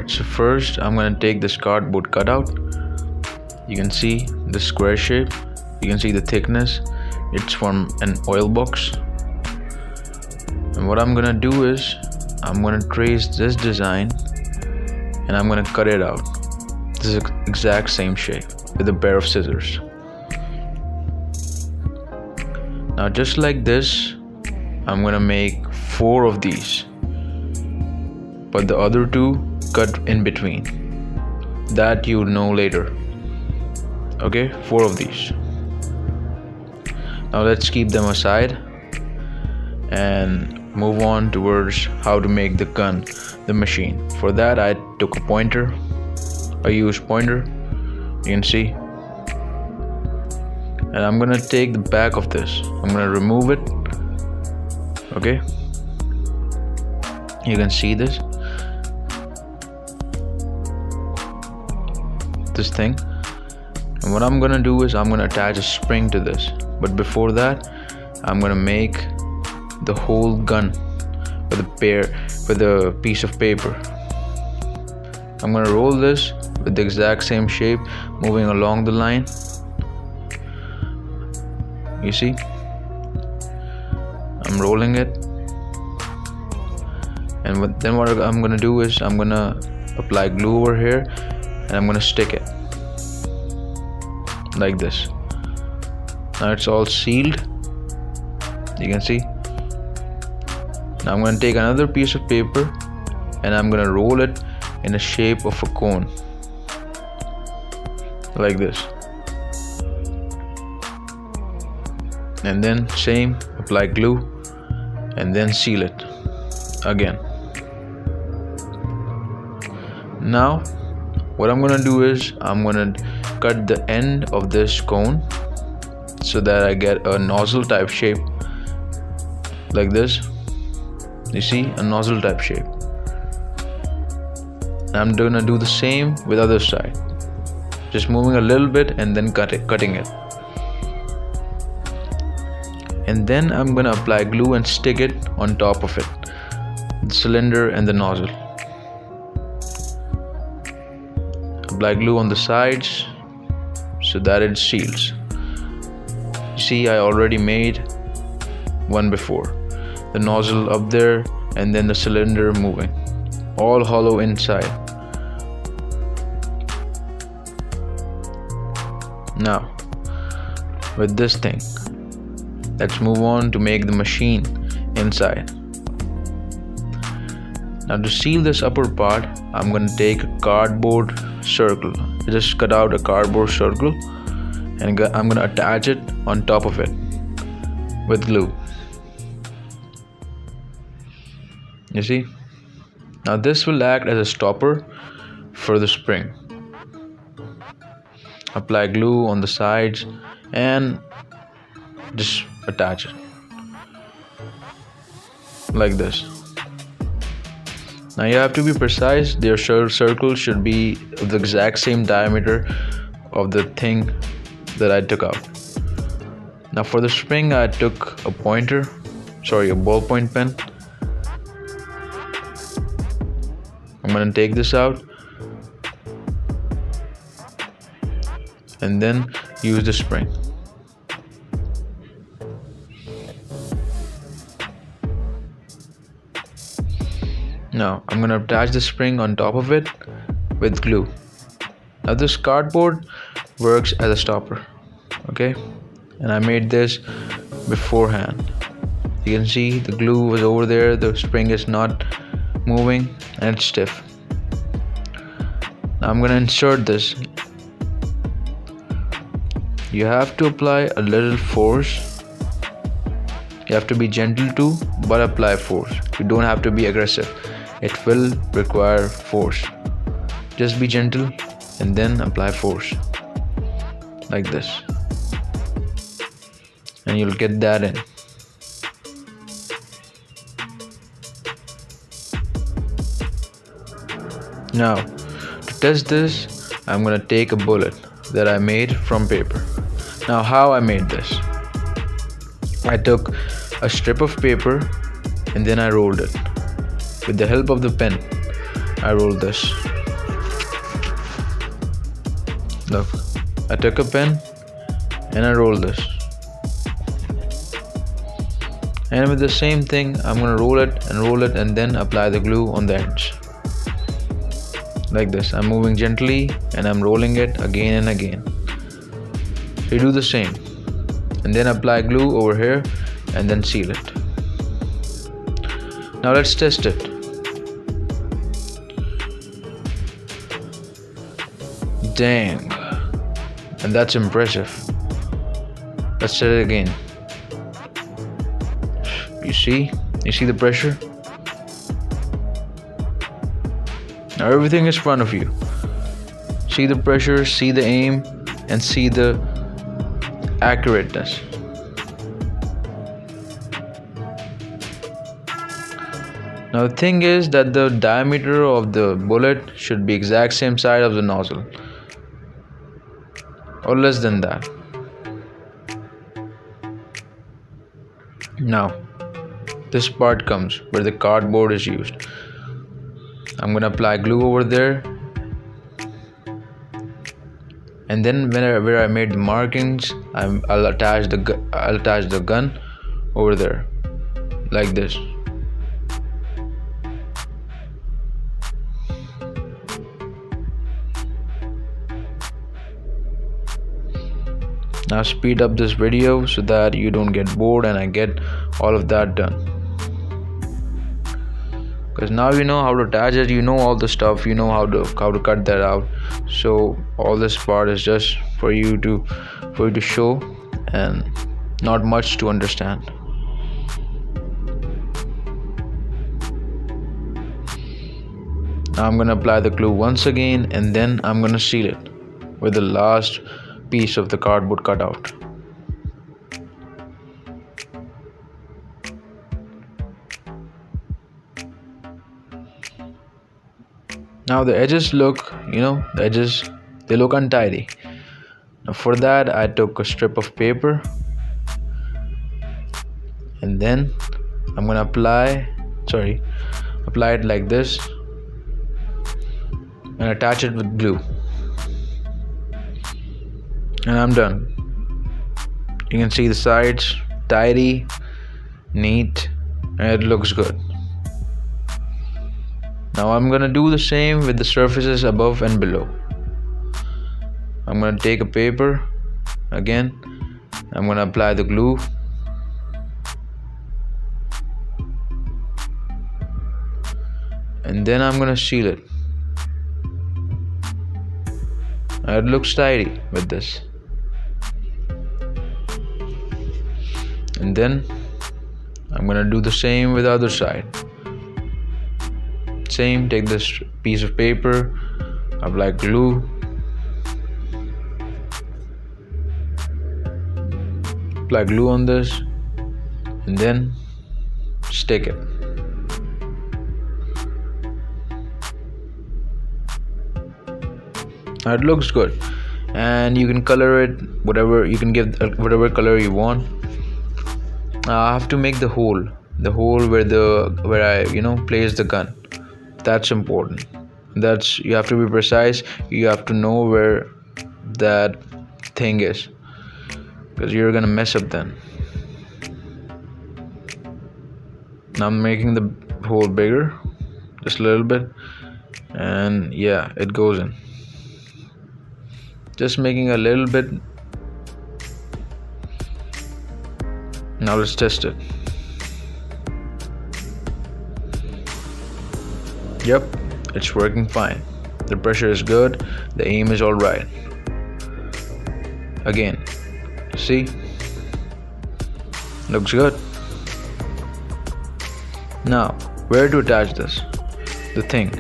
So first I'm gonna take this cardboard cutout. You can see the square shape, you can see the thickness. It's from an oil box. And what I'm gonna do is I'm gonna trace this design and I'm gonna cut it out. This is the exact same shape with a pair of scissors. Now just like this, I'm gonna make 4 of these, but the other 2 cut in between. That you know later. Okay, 4 of these. Now let's keep them aside and move on towards how to make the gun, the machine. For that I took a pointer. I used pointer, you can see. And I'm gonna take the back of this. I'm gonna remove it. Okay. You can see this thing. And what I'm gonna do is I'm gonna attach a spring to this. But before that, I'm gonna make the whole gun with a piece of paper. I'm gonna roll this with the exact same shape, moving along the line. You see, I'm rolling it, and then what I'm gonna do is I'm gonna apply glue over here and I'm gonna stick it like this. Now it's all sealed, you can see. Now I'm gonna take another piece of paper and I'm gonna roll it in the shape of a cone like this, and then same, apply glue and then seal it again. Now what I'm gonna do is I'm gonna cut the end of this cone so that I get a nozzle type shape like this. You see, a nozzle type shape. I'm gonna do the same with other side, just moving a little bit and then cutting it. And then I'm gonna apply glue and stick it on top of it, the cylinder and the nozzle. Apply glue on the sides so that it seals. You see, I already made one before. The nozzle up there and then the cylinder moving, all hollow inside. Now with this thing, let's move on to make the machine inside. Now to seal this upper part, I'm going to take a cardboard circle. Just cut out a cardboard circle and I'm going to attach it on top of it with glue. You see? Now this will act as a stopper for the spring. Apply glue on the sides and just attach it like this. Now you have to be precise. Their circle should be of the exact same diameter of the thing that I took out. Now for the spring I took a ballpoint pen. I'm gonna take this out and then use the spring. Now I'm gonna attach the spring on top of it with glue. Now this cardboard works as a stopper, okay? And I made this beforehand. You can see the glue was over there, the spring is not moving and it's stiff. Now I'm gonna insert this. You have to apply a little force. You have to be gentle too, but apply force. You don't have to be aggressive. It will require force. Just be gentle and then apply force like this, and you'll get that in. Now to test this, I'm gonna take a bullet that I made from paper. Now how I made this, I took a strip of paper and then I rolled it. With the help of the pen, I rolled this Look, I took a pen and I rolled this. And with the same thing, I'm gonna roll it and then apply the glue on the ends. Like this. I'm moving gently and I'm rolling it again and again. So you do the same. And then apply glue over here and then seal it. Now let's test it. Dang. And that's impressive. Let's try it again. You see the pressure? Now everything is in front of you. See the pressure, see the aim, and see the accurateness. Now the thing is that the diameter of the bullet should be exact same side of the nozzle, or less than that. Now this part comes where the cardboard is used. I'm gonna apply glue over there, and then where I made the markings, I'll attach the gun over there, like this. Now speed up this video so that you don't get bored and I get all of that done. Because now you know how to attach it, you know all the stuff, you know how to cut that out. So all this part is just for you to show and not much to understand. Now I'm gonna apply the glue once again and then I'm gonna seal it with the last piece of the cardboard cutout. Now the edges look, they look untidy. Now for that I took a strip of paper and then I'm gonna apply it like this and attach it with glue. And I'm done. You can see the sides, tidy, neat, and it looks good. Now I'm gonna do the same with the surfaces above and below. I'm gonna take a paper again. I'm gonna apply the glue. And then I'm gonna seal it. It looks tidy with this. And then I'm gonna do the same with the other side. Same, take this piece of paper, apply glue, on this, and then stick it. Now it looks good, and you can color it whatever, you can give whatever color you want. I have to make the hole where I place the gun. That's important. You have to be precise. You have to know where that thing is, because you're gonna mess up then. Now I'm making the hole bigger, just a little bit, and yeah, it goes in. Just making a little bit. Now let's test it. Yep, it's working fine. The pressure is good, the aim is alright. Again, see? Looks good. Now, where to attach this? The thing.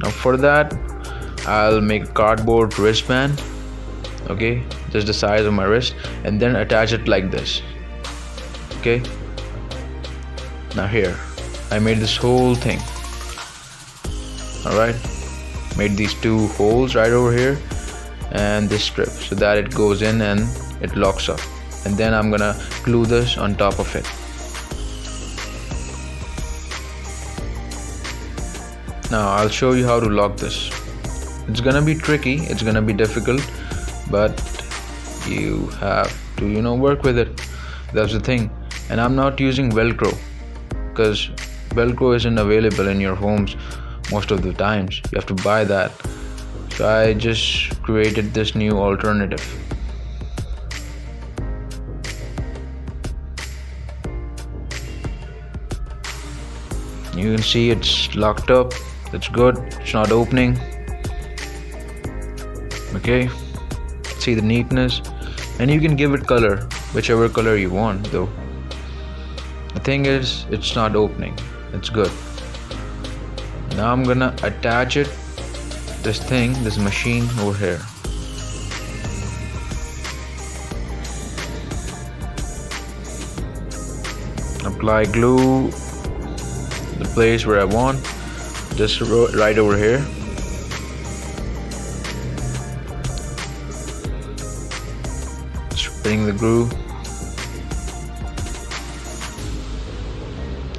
Now for that, I'll make a cardboard wristband, okay, just the size of my wrist, and then attach it like this, okay. Now here, I made this whole thing, alright, made these two holes right over here and this strip so that it goes in and it locks up, and then I'm gonna glue this on top of it. Now I'll show you how to lock this. It's gonna be tricky, it's gonna be difficult, but you have to work with it. That's the thing. And I'm not using Velcro because Velcro isn't available in your homes most of the times. You have to buy that. So I just created this new alternative. You can see it's locked up. That's good. It's not opening. Okay. See the neatness. And you can give it color, whichever color you want though. The thing is, it's not opening. It's good. Now I'm gonna attach it, this machine over here. Apply glue the place where I want, just right over here. Spring the glue,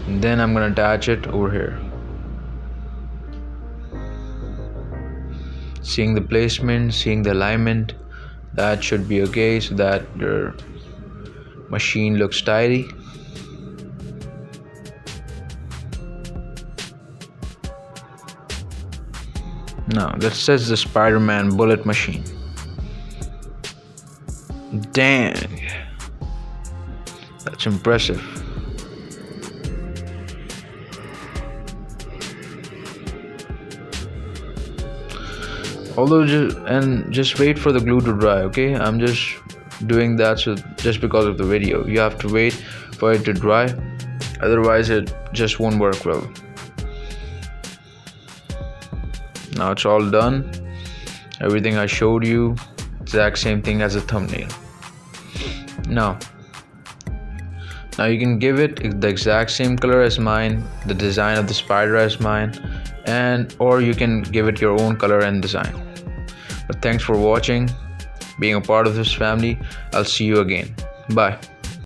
and then I'm gonna attach it over here. Seeing the placement, seeing the alignment, that should be okay, so that your machine looks tidy. Now that says the Spiderman bullet machine. Dang, that's impressive. Although just wait for the glue to dry. Okay, I'm just doing that just because of the video. You have to wait for it to dry, otherwise it just won't work well. Now it's all done. Everything I showed you, exact same thing as a thumbnail. Now you can give it the exact same color as mine, the design of the spider as mine, or you can give it your own color and design. But thanks for watching, being a part of this family. I'll see you again. Bye.